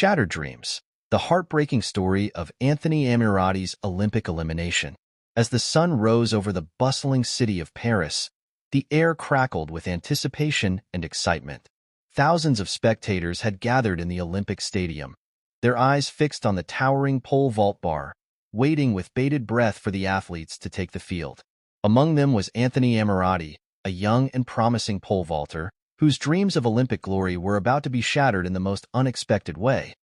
Shattered Dreams, the heartbreaking story of Anthony Ammirati's Olympic elimination. As the sun rose over the bustling city of Paris, the air crackled with anticipation and excitement. Thousands of spectators had gathered in the Olympic Stadium, their eyes fixed on the towering pole vault bar, waiting with bated breath for the athletes to take the field. Among them was Anthony Ammirati, a young and promising pole vaulter, whose dreams of Olympic glory were about to be shattered in the most unexpected way.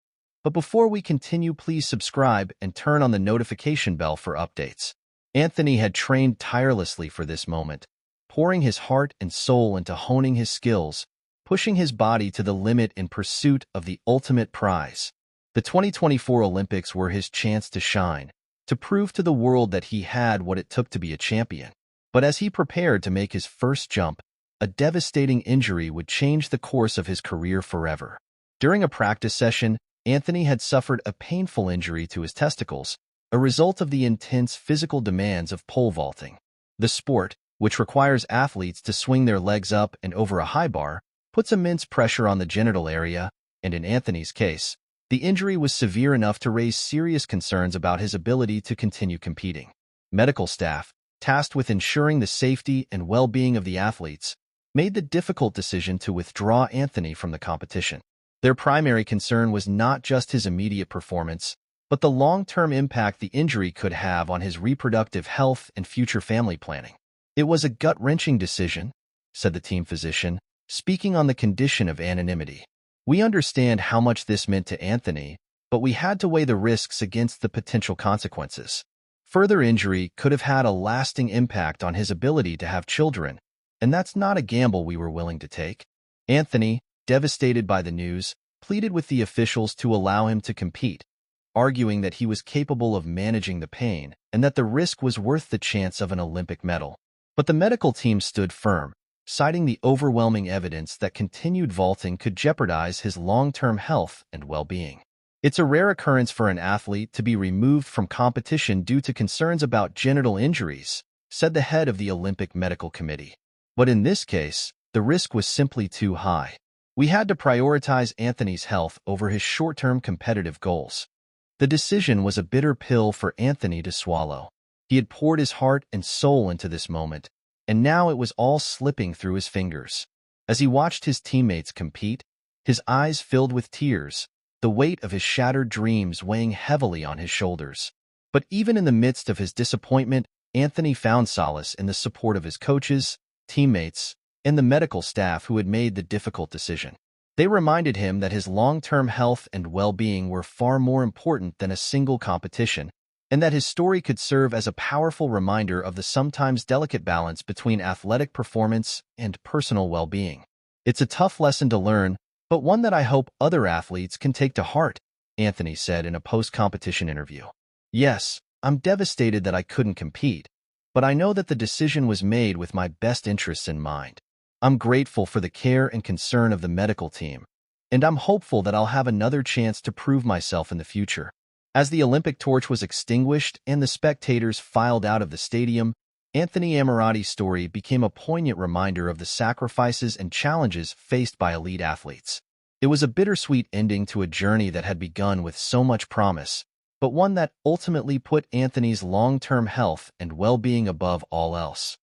But before we continue, please subscribe and turn on the notification bell for updates. Anthony had trained tirelessly for this moment, pouring his heart and soul into honing his skills, pushing his body to the limit in pursuit of the ultimate prize. The 2024 Olympics were his chance to shine, to prove to the world that he had what it took to be a champion. But as he prepared to make his first jump, a devastating injury would change the course of his career forever. During a practice session, Anthony had suffered a painful injury to his testicles, a result of the intense physical demands of pole vaulting. The sport, which requires athletes to swing their legs up and over a high bar, puts immense pressure on the genital area, and in Anthony's case, the injury was severe enough to raise serious concerns about his ability to continue competing. Medical staff, tasked with ensuring the safety and well-being of the athletes, made the difficult decision to withdraw Anthony from the competition. Their primary concern was not just his immediate performance, but the long-term impact the injury could have on his reproductive health and future family planning. "It was a gut-wrenching decision," said the team physician, speaking on the condition of anonymity. "We understand how much this meant to Anthony, but we had to weigh the risks against the potential consequences. Further injury could have had a lasting impact on his ability to have children, and that's not a gamble we were willing to take." Anthony, devastated by the news, pleaded with the officials to allow him to compete, arguing that he was capable of managing the pain and that the risk was worth the chance of an Olympic medal. But the medical team stood firm, citing the overwhelming evidence that continued vaulting could jeopardize his long-term health and well-being. "It's a rare occurrence for an athlete to be removed from competition due to concerns about genital injuries," said the head of the Olympic Medical Committee. "But in this case, the risk was simply too high. We had to prioritize Anthony's health over his short-term competitive goals." The decision was a bitter pill for Anthony to swallow. He had poured his heart and soul into this moment, and now it was all slipping through his fingers. As he watched his teammates compete, his eyes filled with tears, the weight of his shattered dreams weighing heavily on his shoulders. But even in the midst of his disappointment, Anthony found solace in the support of his coaches, teammates, and the medical staff who had made the difficult decision. They reminded him that his long-term health and well-being were far more important than a single competition, and that his story could serve as a powerful reminder of the sometimes delicate balance between athletic performance and personal well-being. "It's a tough lesson to learn, but one that I hope other athletes can take to heart," Anthony said in a post-competition interview. "Yes, I'm devastated that I couldn't compete, but I know that the decision was made with my best interests in mind. I'm grateful for the care and concern of the medical team, and I'm hopeful that I'll have another chance to prove myself in the future." As the Olympic torch was extinguished and the spectators filed out of the stadium, Anthony Ammirati's story became a poignant reminder of the sacrifices and challenges faced by elite athletes. It was a bittersweet ending to a journey that had begun with so much promise, but one that ultimately put Anthony's long-term health and well-being above all else.